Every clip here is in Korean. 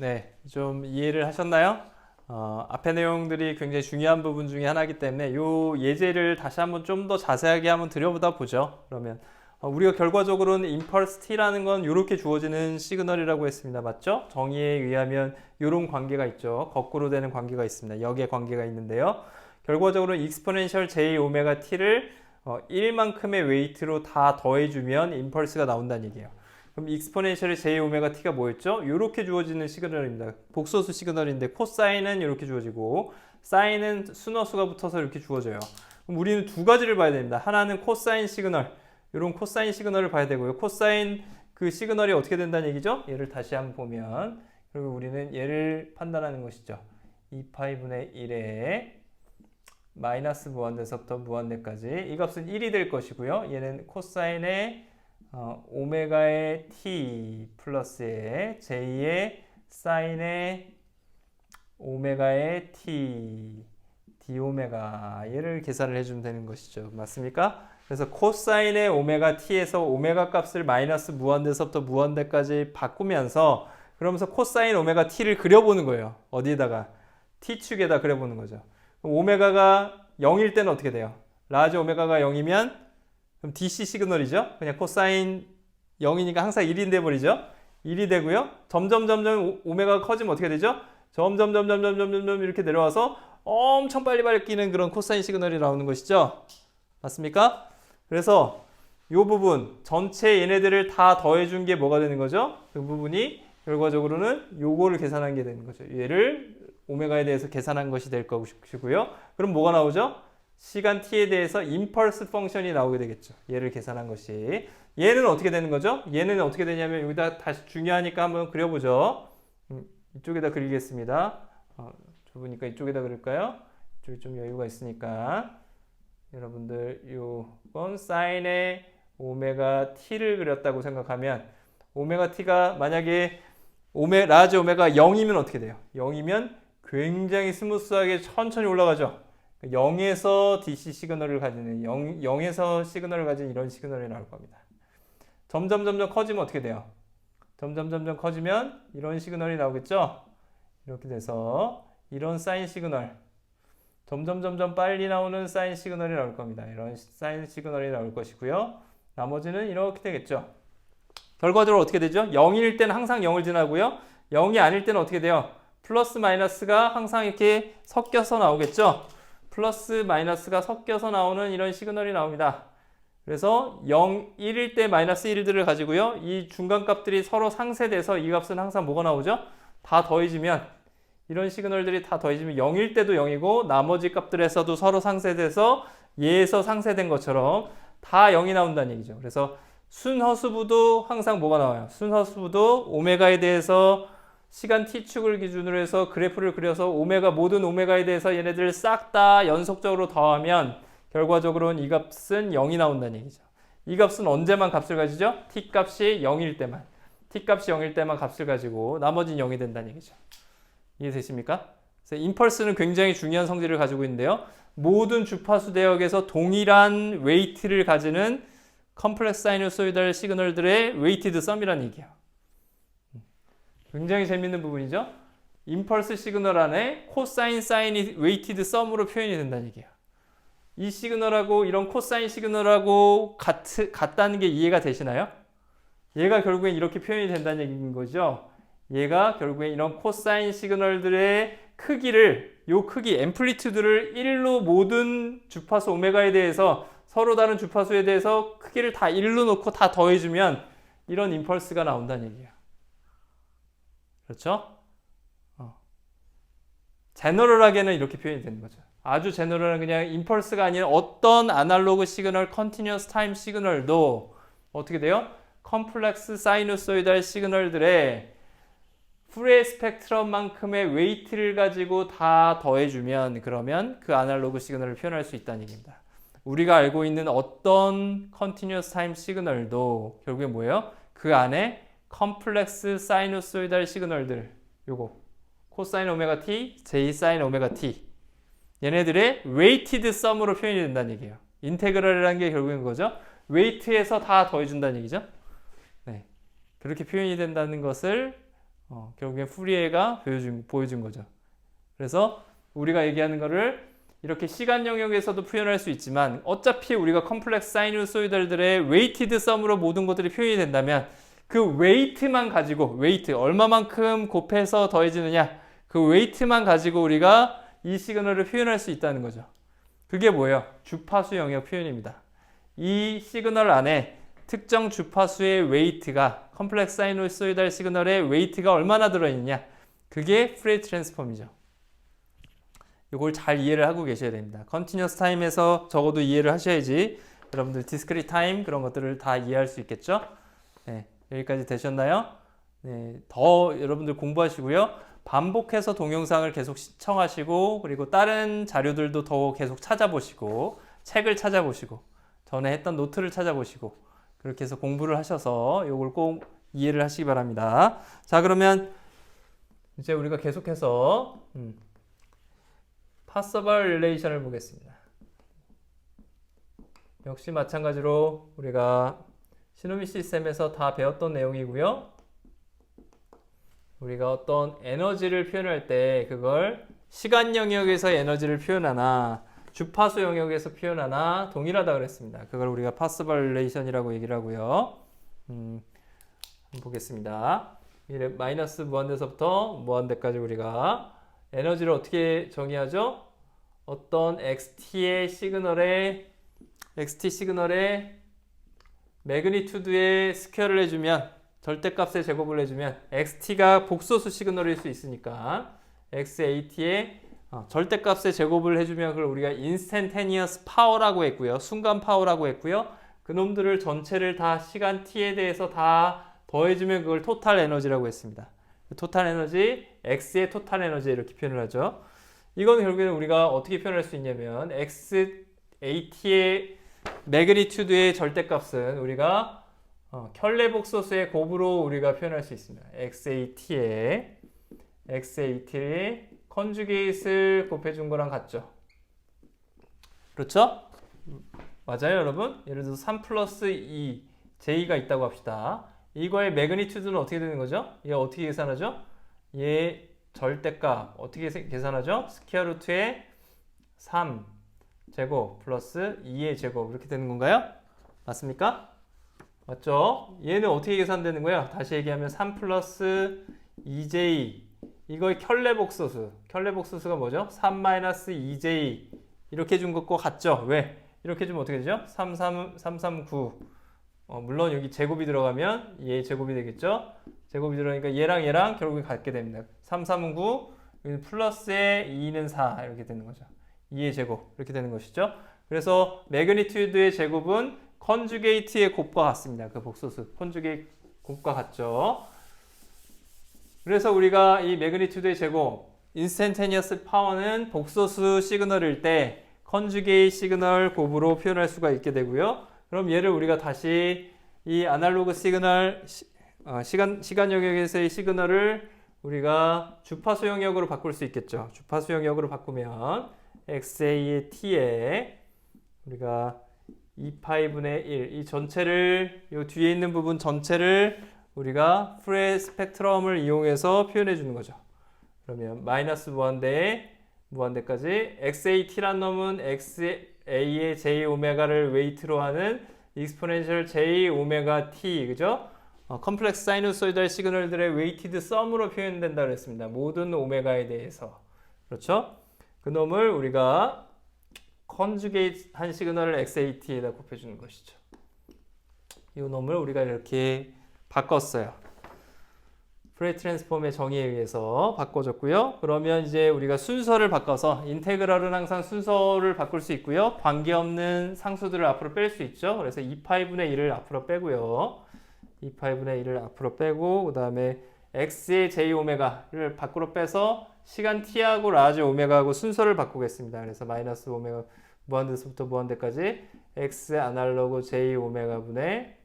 네, 좀 이해를 하셨나요? 앞에 내용들이 굉장히 중요한 부분 중에 하나이기 때문에 이 예제를 다시 한번 좀 더 자세하게 한번 들여보다 보죠. 그러면 우리가 결과적으로는 impulse t라는 건 이렇게 주어지는 시그널이라고 했습니다. 맞죠? 정의에 의하면 이런 관계가 있죠. 거꾸로 되는 관계가 있습니다. 역의 관계가 있는데요. 결과적으로 exponential j 오메가 t를 1만큼의 웨이트로 다 더해주면 impulse가 나온다는 얘기예요. 그럼 익스포넨셜의 j 오메가 t가 뭐였죠? 이렇게 주어지는 시그널입니다. 복소수 시그널인데 코사인은 이렇게 주어지고 사인은 순허수가 붙어서 이렇게 주어져요. 그럼 우리는 두 가지를 봐야 됩니다. 하나는 코사인 시그널, 이런 코사인 시그널을 봐야 되고요. 코사인 그 시그널이 어떻게 된다는 얘기죠? 얘를 다시 한번 보면 그리고 우리는 얘를 판단하는 것이죠. 2파이분의 1에 마이너스 무한대서부터 무한대까지 이 값은 1이 될 것이고요. 얘는 코사인의 오메가의 t 플러스의 j의 사인의 오메가의 t d 오메가 얘를 계산을 해주면 되는 것이죠. 맞습니까? 그래서 코사인의 오메가 t에서 오메가 값을 마이너스 무한대서부터 무한대까지 바꾸면서 그러면서 코사인 오메가 t를 그려보는 거예요. 어디에다가? t축에다 그려보는 거죠. 그럼 오메가가 0일 때는 어떻게 돼요? 라지 오메가가 0이면 그럼 DC 시그널이죠. 그냥 코사인 0이니까 항상 1이 돼버리죠. 1이 되고요. 점점 오메가가 커지면 어떻게 되죠? 점점 이렇게 내려와서 엄청 빨리 바뀌는 그런 코사인 시그널이 나오는 것이죠. 맞습니까? 그래서 이 부분 전체 얘네들을 다 더해준 게 뭐가 되는 거죠? 그 부분이 결과적으로는 요거를 계산한 게 되는 거죠. 얘를 오메가에 대해서 계산한 것이 될 것이고요. 그럼 뭐가 나오죠? 시간 t에 대해서 임펄스 펑션이 나오게 되겠죠. 얘를 계산한 것이. 얘는 어떻게 되는 거죠? 얘는 어떻게 되냐면 여기다 다시 중요하니까 한번 그려보죠. 이쪽에다 그리겠습니다. 좁으니까 이쪽에다 그릴까요? 이쪽이 좀 여유가 있으니까. 여러분들 요건 사인의 오메가 t를 그렸다고 생각하면 오메가 t가 만약에 라지 오메가 0이면 어떻게 돼요? 0이면 굉장히 스무스하게 천천히 올라가죠. 0에서 DC 시그널을 가지는 0에서 시그널을 가진 이런 시그널이 나올 겁니다. 점점 커지면 어떻게 돼요? 점점 커지면 이런 시그널이 나오겠죠? 이렇게 돼서 이런 사인 시그널 점점 빨리 나오는 사인 시그널이 나올 겁니다. 이런 사인 시그널이 나올 것이고요. 나머지는 이렇게 되겠죠. 결과적으로 어떻게 되죠? 0일 때는 항상 0을 지나고요. 0이 아닐 때는 어떻게 돼요? 플러스 마이너스가 항상 이렇게 섞여서 나오겠죠? 플러스 마이너스가 섞여서 나오는 이런 시그널이 나옵니다. 그래서 0, 1일 때 마이너스 1들을 가지고요. 이 중간값들이 서로 상쇄돼서 이 값은 항상 뭐가 나오죠? 다 더해지면 이런 시그널들이 다 더해지면 0일 때도 0이고 나머지 값들에서도 서로 상쇄돼서 얘에서 상쇄된 것처럼 다 0이 나온다는 얘기죠. 그래서 순허수부도 항상 뭐가 나와요? 순허수부도 오메가에 대해서 시간 t축을 기준으로 해서 그래프를 그려서 모든 오메가에 대해서 얘네들을 싹 다 연속적으로 더하면 결과적으로는 이 값은 0이 나온다는 얘기죠. 이 값은 언제만 값을 가지죠? t 값이 0일 때만. t 값이 0일 때만 값을 가지고 나머지는 0이 된다는 얘기죠. 이해되십니까? 그래서 임펄스는 굉장히 중요한 성질을 가지고 있는데요. 모든 주파수 대역에서 동일한 웨이트를 가지는 컴플렉스 사이누소이달 시그널들의 웨이티드 썸이라는 얘기예요. 굉장히 재밌는 부분이죠. 임펄스 시그널 안에 코사인 사인이 웨이티드 썸으로 표현이 된다는 얘기예요. 이 시그널하고 이런 코사인 시그널하고 같다는 게 이해가 되시나요? 얘가 결국엔 이렇게 표현이 된다는 얘기인 거죠. 얘가 결국엔 이런 코사인 시그널들의 크기를 요 크기 앰플리튜드를 1로 모든 주파수 오메가에 대해서 서로 다른 주파수에 대해서 크기를 다 1로 놓고 다 더해주면 이런 임펄스가 나온다는 얘기예요. 그렇죠? 제너럴하게는 이렇게 표현이 되는 거죠. 아주 제너럴한 그냥 임펄스가 아닌 어떤 아날로그 시그널, 컨티뉴어스 타임 시그널도 어떻게 돼요? 컴플렉스 사이누소이달 시그널들의 프레 스펙트럼만큼의 웨이트를 가지고 다 더해주면 그러면 그 아날로그 시그널을 표현할 수 있다는 얘기입니다. 우리가 알고 있는 어떤 컨티뉴어스 타임 시그널도 결국에 뭐예요? 그 안에 컴플렉스 사이누소이달 시그널들 요거 코사인 오메가 t, j 사인 오메가 t 얘네들의 웨이티드 썸으로 표현이 된다는 얘기예요. 인테그럴이라는 게 결국엔 그거죠. 웨이트에서 다 더해준다는 얘기죠. 네. 그렇게 표현이 된다는 것을 결국엔 푸리에가 보여준 거죠. 그래서 우리가 얘기하는 거를 이렇게 시간 영역에서도 표현할 수 있지만 어차피 우리가 컴플렉스 사이누소이달들의 웨이티드 썸으로 모든 것들이 표현이 된다면 그 웨이트만 가지고 웨이트 얼마만큼 곱해서 더해지느냐 그 웨이트만 가지고 우리가 이 시그널을 표현할 수 있다는 거죠. 그게 뭐예요? 주파수 영역 표현입니다. 이 시그널 안에 특정 주파수의 웨이트가 컴플렉스 사이누소이달 시그널의 웨이트가 얼마나 들어있느냐 그게 푸리에 트랜스폼이죠. 이걸 잘 이해를 하고 계셔야 됩니다. 컨티뉴어스 타임에서 적어도 이해를 하셔야지 여러분들 디스크리트 타임 그런 것들을 다 이해할 수 있겠죠. 네, 여기까지 되셨나요? 네, 더 여러분들 공부하시고요. 반복해서 동영상을 계속 시청하시고 그리고 다른 자료들도 더 계속 찾아보시고 책을 찾아보시고 전에 했던 노트를 찾아보시고 그렇게 해서 공부를 하셔서 이걸 꼭 이해를 하시기 바랍니다. 자, 그러면 이제 우리가 계속해서 파서블 릴레이션을 보겠습니다. 역시 마찬가지로 우리가 시노미 시스템에서 다 배웠던 내용이고요. 우리가 어떤 에너지를 표현할 때 그걸 시간 영역에서 에너지를 표현하나 주파수 영역에서 표현하나 동일하다 그랬습니다. 그걸 우리가 파서블 릴레이션이라고 얘기를 하고요. 한번 보겠습니다. 마이너스 무한대에서부터 무한대까지 우리가 에너지를 어떻게 정의하죠? 어떤 XT 시그널의 매그니튜드의 스퀘어를 해주면 절대값의 제곱을 해주면 XT가 복소수 시그널일 수 있으니까 XAT의 절대값의 제곱을 해주면 그걸 우리가 인스탄테니어스 파워라고 했고요. 순간 파워라고 했고요. 그 놈들을 전체를 다 시간 t에 대해서 다 더해주면 그걸 토탈 에너지라고 했습니다. 토탈 에너지, X의 토탈 에너지 이렇게 표현을 하죠. 이건 결국에는 우리가 어떻게 표현할 수 있냐면 XAT의 매그니튜드의 절대값은 우리가 켤레복소수의 곱으로 우리가 표현할 수 있습니다. XAT의 컨주게이트를 곱해준 거랑 같죠. 그렇죠? 맞아요, 여러분? 예를 들어서 3 플러스 2, J가 있다고 합시다. 이거의 매그니튜드는 어떻게 되는 거죠? 얘 어떻게 계산하죠? 얘 절대값 어떻게 계산하죠? 스퀘어 루트의 3 제곱 플러스 2의 제곱 이렇게 되는 건가요? 맞습니까? 맞죠? 얘는 어떻게 계산되는 거예요? 다시 얘기하면 3 플러스 2j 이거의 켤레복소수가 뭐죠? 3 마이너스 2j 이렇게 준 것과 같죠? 왜? 이렇게 주면 어떻게 되죠? 339 물론 여기 제곱이 들어가면 얘 제곱이 되겠죠? 제곱이 들어가니까 얘랑 결국에 같게 됩니다. 3, 3은 9, 플러스에 2는 4 이렇게 되는 거죠. 2의 제곱 이렇게 되는 것이죠. 그래서 매그니튜드의 제곱은 컨주게이트의 곱과 같습니다. 그 복소수 컨주게이트 곱과 같죠. 그래서 우리가 이 매그니튜드의 제곱 인스탄테니어스 파워는 복소수 시그널일 때 컨주게이트 시그널 곱으로 표현할 수가 있게 되고요. 그럼 얘를 우리가 다시 이 아날로그 시그널 시간 영역에서의 시그널을 우리가 주파수 영역으로 바꿀 수 있겠죠. 주파수 영역으로 바꾸면 XA의 T에 우리가 2파이분의 1 이 전체를 이 뒤에 있는 부분 전체를 우리가 프레 스펙트럼을 이용해서 표현해 주는 거죠. 그러면 마이너스 무한대까지 XAT란 놈은 XA의 J 오메가를 웨이트로 하는 익스포넨셜 J 오메가 T 그죠? 컴플렉스 사이누소이달 시그널들의 웨이티드 썸으로 표현된다 그랬습니다. 모든 오메가에 대해서. 그렇죠? 그 놈을 우리가 컨주게이트 한 시그널을 XAT에다 곱해주는 것이죠. 이 놈을 우리가 이렇게 바꿨어요. 푸리에 트랜스폼의 정의에 의해서 바꿔줬고요. 그러면 이제 우리가 순서를 바꿔서 인테그럴은 항상 순서를 바꿀 수 있고요. 관계없는 상수들을 앞으로 뺄 수 있죠. 그래서 2파이분의 1을 앞으로 빼고요. 2파이분의 1을 앞으로 빼고 그 다음에 x의 j 오메가를 밖으로 빼서 시간 t하고 라지 오메가하고 순서를 바꾸겠습니다. 그래서 마이너스 오메가 무한대에서부터 무한대까지 x 아날로그 j 오메가분의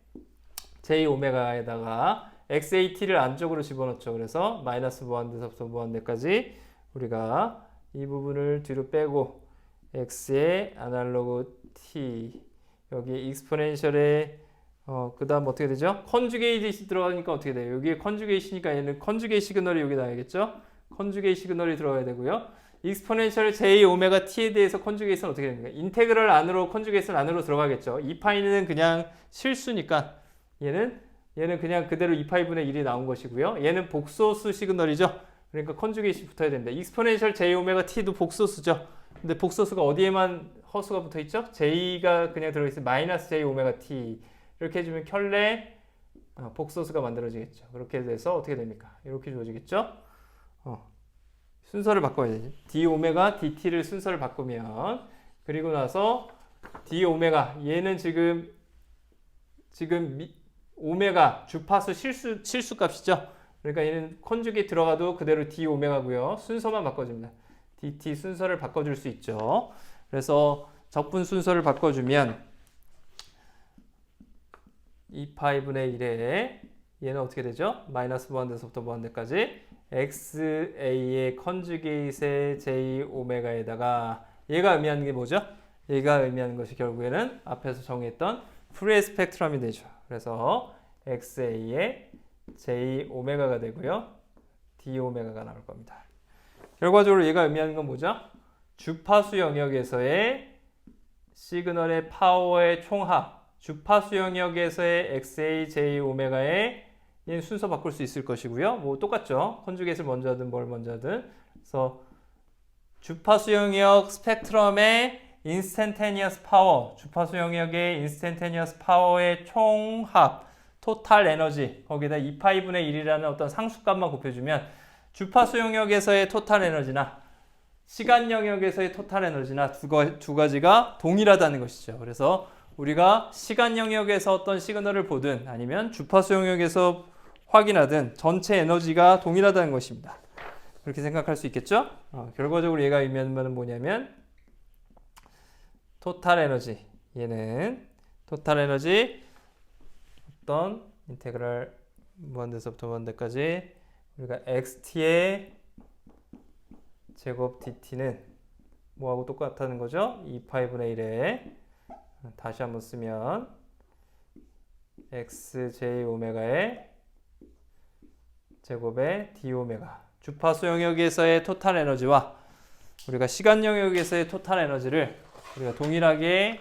j 오메가에다가 XAT를 안쪽으로 집어넣죠. 그래서 마이너스 무한대에서부터 무한대까지 우리가 이 부분을 뒤로 빼고 x의 아날로그 t 여기 익스포넨셜의 그 다음 어떻게 되죠? 컨주게이트 들어가니까 어떻게 돼요? 여기에 컨주게이시니까 얘는 컨주게이트 시그널이 여기 나야겠죠? 컨주게이트 시그널이 들어가야 되고요. 익스포넨셜 j 오메가 t에 대해서 컨주게이트는 어떻게 됩니까? 인테그럴 안으로 컨주게이트는 안으로 들어가겠죠. 2파이는 그냥 실수니까 얘는 그냥 그대로 2파이분의 1이 나온 것이고요. 얘는 복소수 시그널이죠. 그러니까 컨주게이트 붙어야 됩니다. 익스포넨셜 j 오메가 t도 복소수죠. 근데 복소수가 어디에만 허수가 붙어 있죠? j가 그냥 들어있어요. 마이너스 j 오메가 t 이렇게 해주면 켤레 복소수가 만들어지겠죠. 그렇게 돼서 어떻게 됩니까? 이렇게 주어지겠죠. 순서를 바꿔야 되지. d 오메가 dt를 순서를 바꾸면 그리고 나서 d 오메가 얘는 지금 오메가 주파수 실수 값이죠. 그러니까 얘는 컨주게이트 들어가도 그대로 d 오메가고요. 순서만 바꿔줍니다. dt 순서를 바꿔줄 수 있죠. 그래서 적분 순서를 바꿔주면 2파이분의 1에 얘는 어떻게 되죠? 마이너스 무한대에서부터 무한대까지 xa의 컨주게이트의 j 오메가에다가 얘가 의미하는 게 뭐죠? 얘가 의미하는 것이 결국에는 앞에서 정했던 푸리에 스펙트럼이 되죠. 그래서 xa의 j 오메가가 되고요. d 오메가가 나올 겁니다. 결과적으로 얘가 의미하는 건 뭐죠? 주파수 영역에서의 시그널의 파워의 총합, 주파수 영역에서의 XA, J, 오메가의 순서 바꿀 수 있을 것이고요. 뭐 똑같죠. 컨주게이트를 먼저 하든 뭘 먼저 하든. 그래서 주파수 영역 스펙트럼의 인스탄테니어스 파워, 주파수 영역의 인스탄테니어스 파워의 총합, 토탈 에너지, 거기다 2파이분의 1이라는 어떤 상수값만 곱해주면 주파수 영역에서의 토탈 에너지나 시간 영역에서의 토탈 에너지나 두 가지가 동일하다는 것이죠. 그래서 우리가 시간 영역에서 어떤 시그널을 보든 아니면 주파수 영역에서 확인하든 전체 에너지가 동일하다는 것입니다. 그렇게 생각할 수 있겠죠? 결과적으로 얘가 의미하는 바는 뭐냐면 토탈 에너지, 얘는 토탈 에너지 어떤 인테그랄 무한대에서부터 무한대까지 우리가 xt의 제곱 dt는 뭐하고 똑같다는 거죠? 2파이분의 1에 다시 한번 쓰면 xj 오메가의 제곱의 d 오메가 주파수 영역에서의 토탈 에너지와 우리가 시간 영역에서의 토탈 에너지를 우리가 동일하게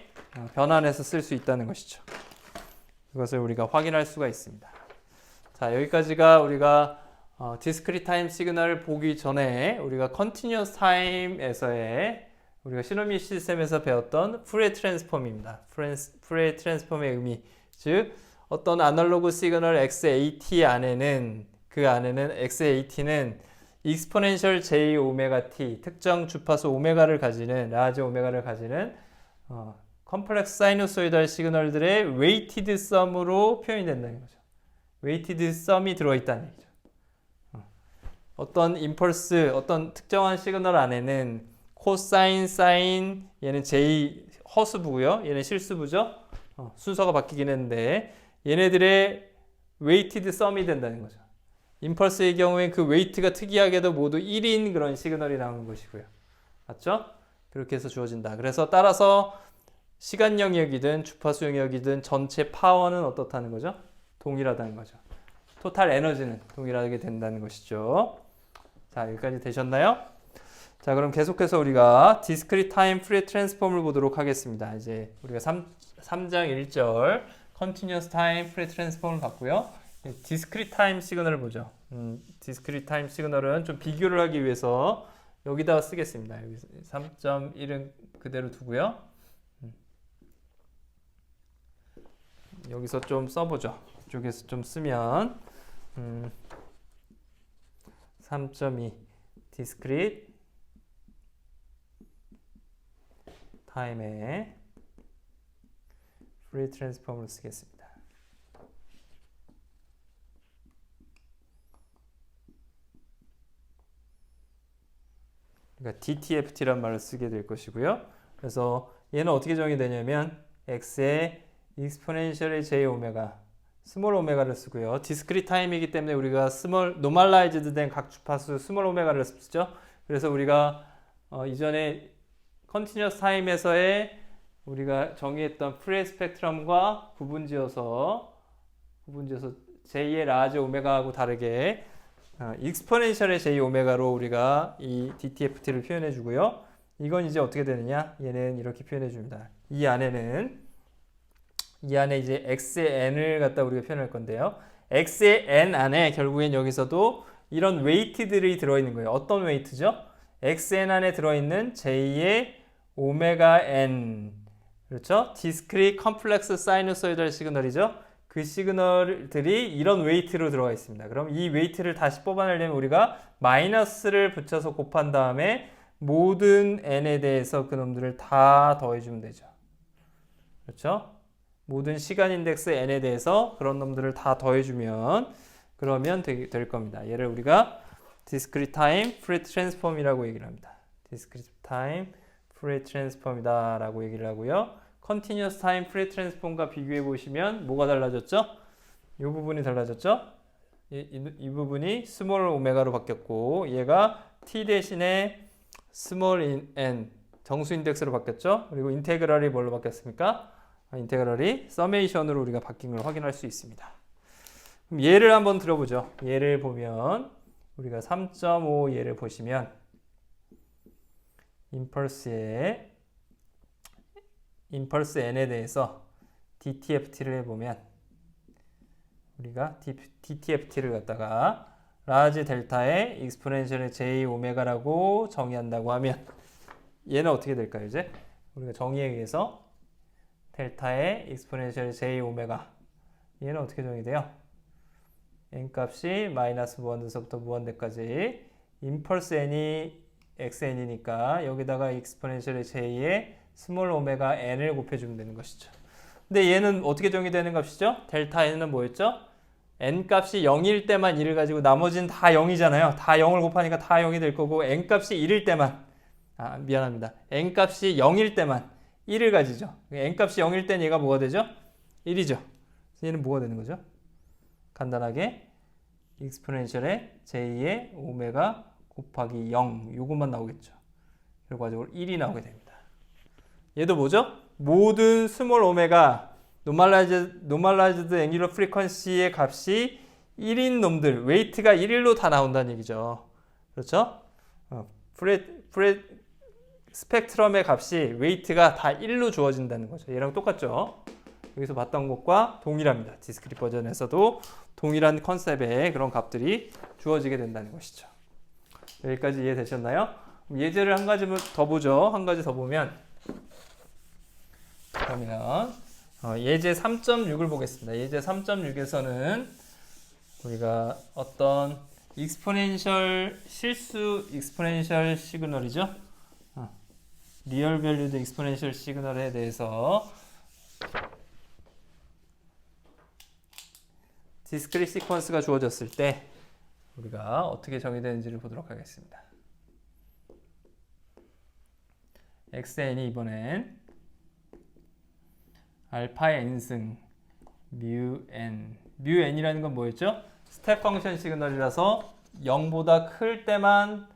변환해서 쓸 수 있다는 것이죠. 그것을 우리가 확인할 수가 있습니다. 자, 여기까지가 우리가 디스크리트 타임 시그널을 보기 전에 우리가 컨티뉴어스 타임에서의 우리가 시노미 시스템에서 배웠던 푸리에 트랜스폼입니다. 푸리에 트랜스폼의 의미, 즉 어떤 아날로그 시그널 XAT 안에는 XAT는 익스포넨셜 J 오메가 T 특정 주파수 오메가를 가지는 라지 오메가를 가지는 컴플렉스 사이누소이달 시그널들의 웨이티드 썸으로 표현이 된다는 거죠. 웨이티드 썸이 들어있다는 얘기죠. 어떤 임펄스, 어떤 특정한 시그널 안에는 코사인, 사인, 얘는 J 허수부고요. 얘는 실수부죠. 순서가 바뀌긴 했는데 얘네들의 웨이티드 썸이 된다는 거죠. 임펄스의 경우엔 그 웨이트가 특이하게도 모두 1인 그런 시그널이 나오는 것이고요. 맞죠? 그렇게 해서 주어진다. 그래서 따라서 시간 영역이든 주파수 영역이든 전체 파워는 어떻다는 거죠? 동일하다는 거죠. 토탈 에너지는 동일하게 된다는 것이죠. 자, 여기까지 되셨나요? 자, 그럼 계속해서 우리가 디스크리트 타임 푸리에 트랜스폼을 보도록 하겠습니다. 이제 우리가 3장 1절 컨티뉴어스 타임 푸리에 트랜스폼을 봤고요. 디스크리트 타임 시그널을 보죠. 디스크리트 타임 시그널은 좀 비교를 하기 위해서 여기다가 쓰겠습니다. 여기 3.1은 그대로 두고요. 여기서 좀 써보죠. 이쪽에서 좀 쓰면 3.2 디스크리트 타임에 푸리에 트랜스폼을 쓰겠습니다. 그러니까 DTFT란 말을 쓰게 될 것이고요. 그래서 얘는 어떻게 정의 되냐면 x의 익스포넨셜의 j 오메가 스몰 오메가를 쓰고요. 디스크리트 타임이기 때문에 우리가 스몰 노멀라이즈드 된 각 주파수 스몰 오메가를 쓰죠. 그래서 우리가 이전에 컨티뉴어스 타임에서의 우리가 정의했던 프레 스펙트럼과 구분지어서 J의 라지 오메가하고 다르게 익스포넨셜의 J 오메가로 우리가 이 DTFT를 표현해 주고요. 이건 이제 어떻게 되느냐? 얘는 이렇게 표현해 줍니다. 이 안에 이제 x의 n을 갖다 우리가 표현할 건데요. x의 n 안에 결국엔 여기서도 이런 웨이트들이 들어있는 거예요. 어떤 웨이트죠? xn 안에 들어있는 j의 오메가 n, 그렇죠? 디스크릿 컴플렉스 사이누소이달 시그널이죠. 그 시그널들이 이런 웨이트로 들어가 있습니다. 그럼 이 웨이트를 다시 뽑아내려면 우리가 마이너스를 붙여서 곱한 다음에 모든 n에 대해서 그놈들을 다 더해주면 되죠. 그렇죠? 모든 시간 인덱스 n에 대해서 그런 놈들을 다 더해주면 그러면 될 겁니다. 얘를 우리가 discrete time Fourier transform이라고 얘기를 합니다. discrete time Fourier transform이다 라고 얘기를 하고요. continuous time Fourier transform과 비교해 보시면 뭐가 달라졌죠? 이 부분이 달라졌죠? 이 부분이 스몰 오메가로 바뀌었고 얘가 t 대신에 스몰 n 정수 인덱스로 바뀌었죠? 그리고 인테그랄이 뭘로 바뀌었습니까? 인테그랄이 서메이션으로 우리가 바뀐 걸 확인할 수 있습니다. 그럼 예를 한번 들어보죠. 예를 보면 우리가 3.5 예를 보시면 임펄스 n에 대해서 DTFT를 해보면 우리가 DTFT를 갖다가 라지 델타의 익스포넨셜의 J 오메가라고 정의한다고 하면 얘는 어떻게 될까요? 이제 우리가 정의에 의해서 델타의 익스포넨셜의 J 오메가 얘는 어떻게 정의돼요? n 값이 마이너스 무한대서부터 무한대까지 임펄스 n이 xn이니까 여기다가 익스포넨셜의 j의 스몰 오메가 n을 곱해주면 되는 것이죠. 근데 얘는 어떻게 정의되는 값이죠? 델타 n은 뭐였죠? n 값이 0일 때만 1을 가지고 나머지는 다 0이잖아요. 다 0을 곱하니까 다 0이 될 거고 n 값이 1일 때만 미안합니다. n 값이 0일 때만 1을 가지죠. n 값이 0일 땐 얘가 뭐가 되죠? 1이죠. 얘는 뭐가 되는 거죠? 간단하게 익스포넨셜의 j의 오메가 곱하기 0 요것만 나오겠죠. 결과적으로 1이 나오게 됩니다. 얘도 뭐죠? 모든 스몰 오메가 노멀라이즈드 앵귤러 프리퀀시의 값이 1인 놈들 웨이트가 1일로 다 나온다는 얘기죠. 그렇죠? 스펙트럼의 값이 웨이트가 다 1로 주어진다는 거죠. 얘랑 똑같죠? 여기서 봤던 것과 동일합니다. 디스크릿 버전에서도 동일한 컨셉의 그런 값들이 주어지게 된다는 것이죠. 여기까지 이해되셨나요? 예제를 한 가지 더 보죠. 한 가지 더 보면 그러면 예제 3.6을 보겠습니다. 예제 3.6에서는 우리가 어떤 익스포넨셜 실수 익스포넨셜 시그널이죠. 리얼 밸류드 익스포넨셜 시그널에 대해서 디스크릿 시퀀스가 주어졌을 때 우리가 어떻게 정의되는지를 보도록 하겠습니다. xn이 이번엔 알파의 n승 뮤n이라는 건 뭐였죠? 스텝 펑션 시그널이라서 0보다 클 때만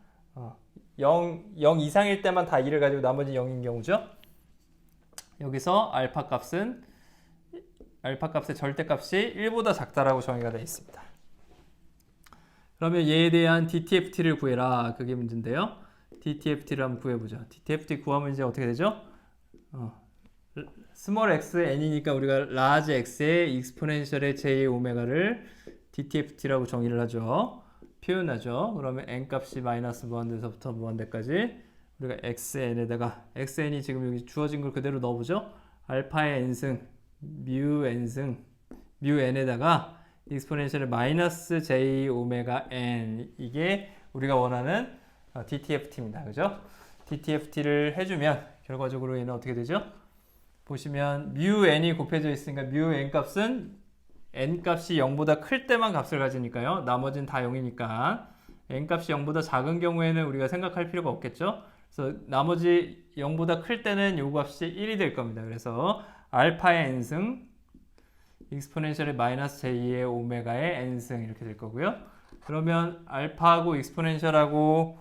0 이상일 때만 다 2를 가지고 나머지 0인 경우죠. 여기서 알파 값의 절대값이 1보다 작다라고 정의가 되어 있습니다. 그러면 얘에 대한 DTFT를 구해라. 그게 문제인데요. DTFT를 한번 구해보죠. DTFT 구하면 이제 어떻게 되죠? 스몰 x n이니까 우리가 라지 x의 익스포넨셜의 j 오메가를 DTFT라고 정의를 하죠. 표현하죠. 그러면 n 값이 마이너스 무한대에서부터 무한대까지 우리가 xn에다가 xn이 지금 여기 주어진 걸 그대로 넣어보죠. 알파의 n승 뮤n에다가 익스포넨셜의 마이너스 j 오메가 n 이게 우리가 원하는 DTFT입니다. 그죠? DTFT를 해주면 결과적으로 얘는 어떻게 되죠? 보시면 뮤n이 곱해져 있으니까 뮤n 값은 n 값이 0보다 클 때만 값을 가지니까요. 나머지는 다 0이니까 n 값이 0보다 작은 경우에는 우리가 생각할 필요가 없겠죠. 그래서 나머지 0보다 클 때는 요 값이 1이 될 겁니다. 그래서 알파의 n승 익스포넨셜의 마이너스 j의 오메가의 n승 이렇게 될 거고요. 그러면 알파하고 익스포넨셜하고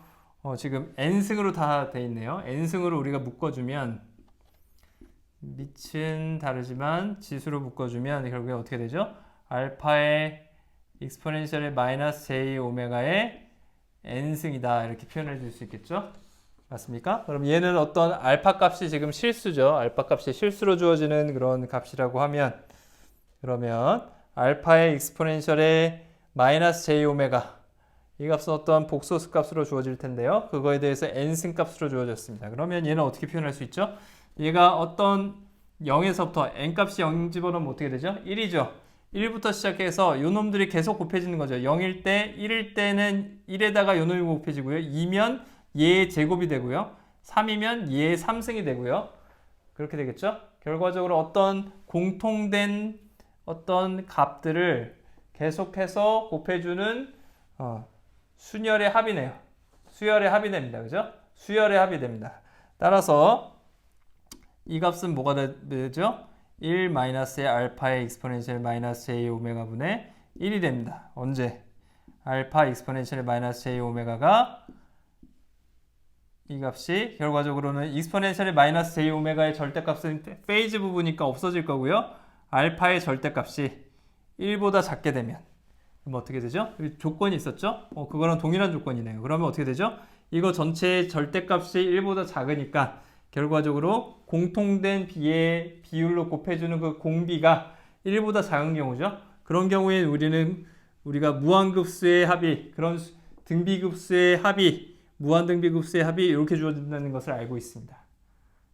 지금 n승으로 다 돼 있네요. n승으로 우리가 묶어주면 밑은 다르지만 지수로 묶어주면 결국에 어떻게 되죠? 알파의 익스포넨셜의 마이너스 j 오메가의 n승이다 이렇게 표현해 줄 수 있겠죠? 맞습니까? 그럼 얘는 어떤 알파 값이 지금 실수죠. 알파 값이 실수로 주어지는 그런 값이라고 하면 그러면 알파의 익스포넨셜의 마이너스 j 오메가 이 값은 어떤 복소수 값으로 주어질 텐데요. 그거에 대해서 n승 값으로 주어졌습니다. 그러면 얘는 어떻게 표현할 수 있죠? 얘가 어떤 0에서부터 n값이 0 집어넣으면 어떻게 되죠? 1이죠. 1부터 시작해서 요 놈들이 계속 곱해지는 거죠. 0일 때, 1일 때는 1에다가 요 놈이 곱해지고요. 2면 얘의 제곱이 되고요. 3이면 얘의 3승이 되고요. 그렇게 되겠죠? 결과적으로 어떤 공통된 어떤 값들을 계속해서 곱해주는 순열의 합이네요. 수열의 합이 됩니다. 그죠? 수열의 합이 됩니다. 따라서 이 값은 뭐가 되죠? 1 마이너스의 알파의 익스포넨셜 마이너스 j 오메가 분의 1이 됩니다. 언제? 알파 익스포넨셜 마이너스 j 오메가가 이 값이 결과적으로는 익스포넨셜의 마이너스 j 오메가의 절대값은 페이즈 부분이니까 없어질 거고요. 알파의 절대값이 1보다 작게 되면 그럼 어떻게 되죠? 조건이 있었죠? 그거랑 동일한 조건이네요. 그러면 어떻게 되죠? 이거 전체의 절대값이 1보다 작으니까 결과적으로 공통된 비의 비율로 곱해주는 그 공비가 1보다 작은 경우죠. 그런 경우에 우리가 무한급수의 합이 그런 등비급수의 합이 무한등비급수의 합이 이렇게 주어진다는 것을 알고 있습니다.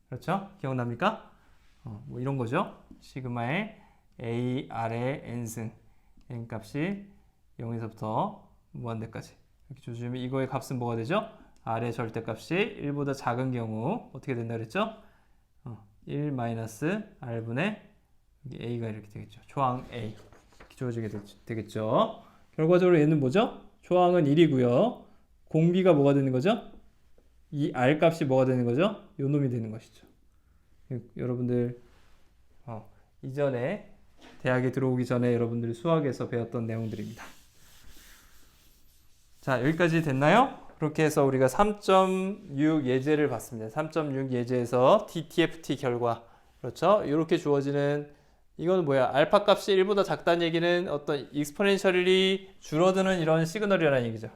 그렇죠? 기억납니까? 뭐 이런 거죠. 시그마의 A, R의 N승 N 값이 0에서부터 무한대까지 이렇게 주어지면 이거의 값은 뭐가 되죠? R의 절대값이 1보다 작은 경우 어떻게 된다 그랬죠? 1 마이너스 R분의 A가 이렇게 되겠죠. 초항 A 이렇게 주어지게 되겠죠. 결과적으로 얘는 뭐죠? 초항은 1이고요. 공비가 뭐가 되는 거죠? 이 R 값이 뭐가 되는 거죠? 요 놈이 되는 것이죠. 여러분들 이전에 대학에 들어오기 전에 여러분들이 수학에서 배웠던 내용들입니다. 자, 여기까지 됐나요? 그렇게 해서 우리가 3.6 예제를 봤습니다. 3.6 예제에서 DTFT 결과 그렇죠? 이렇게 주어지는 이건 뭐야? 알파 값이 1보다 작다는 얘기는 어떤 익스포넨셜이 줄어드는 이런 시그널이라는 얘기죠.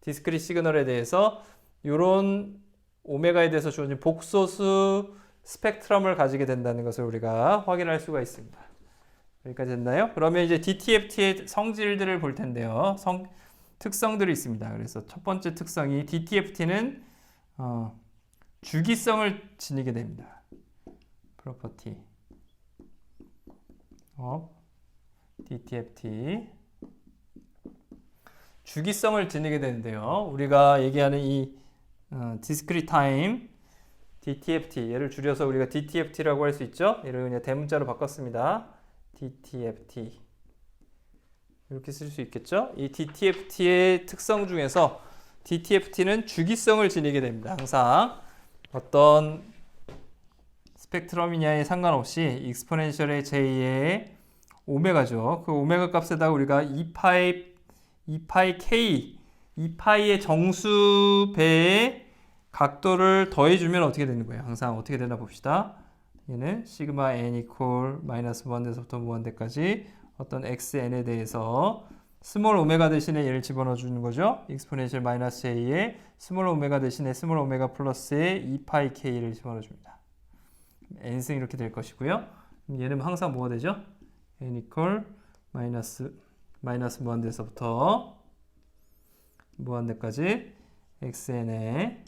디스크릿 시그널에 대해서 이런 오메가에 대해서 주어진 복소수 스펙트럼을 가지게 된다는 것을 우리가 확인할 수가 있습니다. 여기까지 됐나요? 그러면 이제 DTFT의 성질들을 볼 텐데요. 특성들이 있습니다. 그래서 첫 번째 특성이 DTFT는 주기성을 지니게 됩니다. Property of DTFT 주기성을 지니게 되는데요. 우리가 얘기하는 이 discrete time DTFT 얘를 줄여서 우리가 DTFT라고 할 수 있죠. 얘를 그냥 대문자로 바꿨습니다. DTFT 이렇게 쓸 수 있겠죠. 이 DTFT의 특성 중에서 DTFT는 주기성을 지니게 됩니다. 항상 어떤 스펙트럼이냐에 상관없이 익스포넨셜의 j의 오메가죠. 그 오메가 값에다가 우리가 2파이 k 2파이의 정수배의 각도를 더해주면 어떻게 되는 거예요? 항상 어떻게 되나 봅시다. 얘는 시그마 n 이퀄 마이너스 무한대에서부터 무한대까지 어떤 xn에 대해서 스몰 오메가 대신에 얘를 집어넣어 주는 거죠. 익스포넨셜 마이너스 j에 스몰 오메가 대신에 스몰 오메가 플러스에 2파이 k를 집어넣어 줍니다. n승 이렇게 될 것이고요. 얘는 항상 뭐가 되죠? n 이퀄 마이너스 무한대에서부터 무한대까지 xn에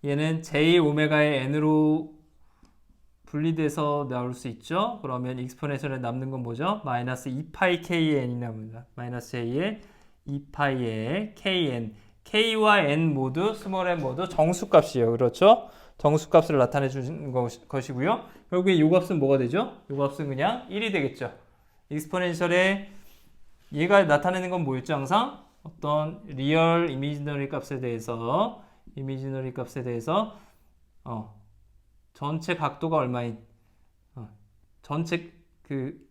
얘는 j 오메가의 n으로 분리돼서 나올 수 있죠. 그러면 익스포넨셜에 남는 건 뭐죠? 마이너스 2파이 k의 n이 남습니다. 마이너스 j의 2파이의 kn k와 n 모두 스몰 n 모두 정수값이에요. 그렇죠? 정수값을 나타내 주는 것이고요. 결국에 이 값은 뭐가 되죠? 이 값은 그냥 1이 되겠죠. 익스포넨셜에 얘가 나타내는 건 뭐였죠? 항상 어떤 리얼 이미지너리 값에 대해서 전체 각도가 얼마인 전체 그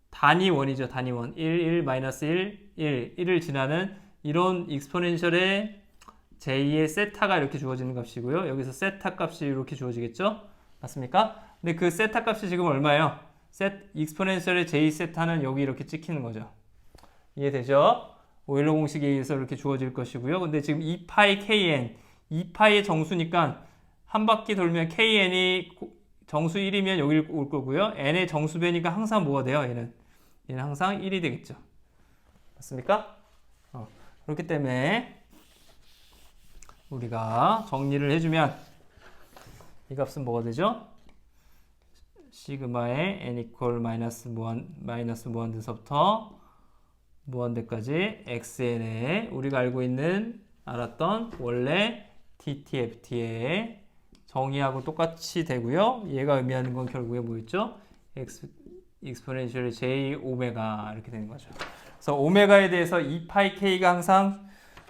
단위 원이죠. 단위 원 1, 1, 마이너스 1, 1, 1을 지나는 이런 익스포넨셜의 j의 세타가 이렇게 주어지는 값이고요. 여기서 세타 값이 이렇게 주어지겠죠. 맞습니까? 근데 그 세타 값이 지금 얼마예요? 익스포넨셜의 j 세타는 여기 이렇게 찍히는 거죠. 이해되죠? 오일러 공식에 의해서 이렇게 주어질 것이고요. 근데 지금 2파이 kn, 2파이의 정수니까 한 바퀴 돌면 kn이 정수 1이면 여기 올 거고요. n의 정수배니까 항상 뭐가 돼요? 얘는 항상 1이 되겠죠. 맞습니까? 그렇기 때문에 우리가 정리를 해주면 이 값은 뭐가 되죠? 시그마의 n 이퀄 마이너스 무한대서부터 무한대까지 xn에 우리가 알았던 원래 DTFT의 정의하고 똑같이 되고요. 얘가 의미하는 건 결국에 뭐였죠? 익스포넨셜 j 오메가 이렇게 되는 거죠. 그래서 오메가에 대해서 2파이 k가 항상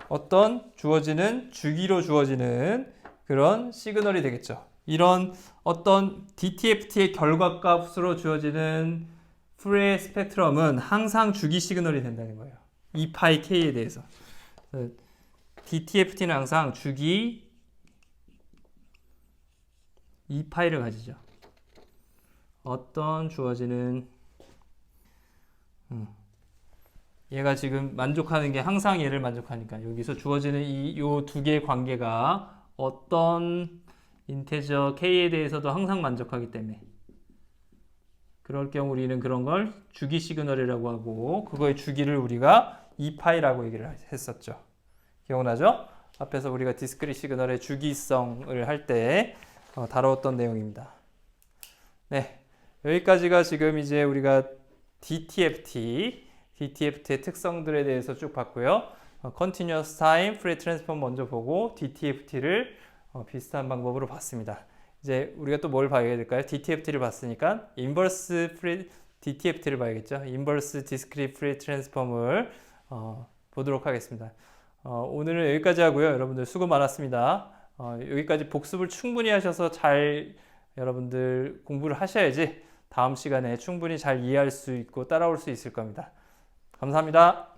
어떤 주기로 주어지는 그런 시그널이 되겠죠. 이런 어떤 DTFT의 결과값으로 주어지는 푸레 스펙트럼은 항상 주기 시그널이 된다는 거예요. 2파이 k에 대해서. DTFT는 항상 주기 2파이를 가지죠. 어떤 주어지는 얘가 지금 만족하는 게 항상 얘를 만족하니까 여기서 주어지는 요 두 개의 관계가 어떤 인테저 k에 대해서도 항상 만족하기 때문에 그럴 경우 우리는 그런 걸 주기 시그널이라고 하고 그거의 주기를 우리가 2파이라고 얘기를 했었죠. 기억나죠? 앞에서 우리가 디스크릿 시그널의 주기성을 할 때 다루었던 내용입니다. 네, 여기까지가 지금 이제 우리가 DTFT의 특성들에 대해서 쭉 봤고요. Continuous Time, Fourier Transform 먼저 보고 DTFT를 비슷한 방법으로 봤습니다. 이제 우리가 또 뭘 봐야 될까요? DTFT를 봤으니까 인버스 DTFT를 봐야겠죠. 인버스 디스크릿 프리 트랜스폼을 보도록 하겠습니다. 오늘은 여기까지 하고요. 여러분들 수고 많았습니다. 여기까지 복습을 충분히 하셔서 잘 여러분들 공부를 하셔야지 다음 시간에 충분히 잘 이해할 수 있고 따라올 수 있을 겁니다. 감사합니다.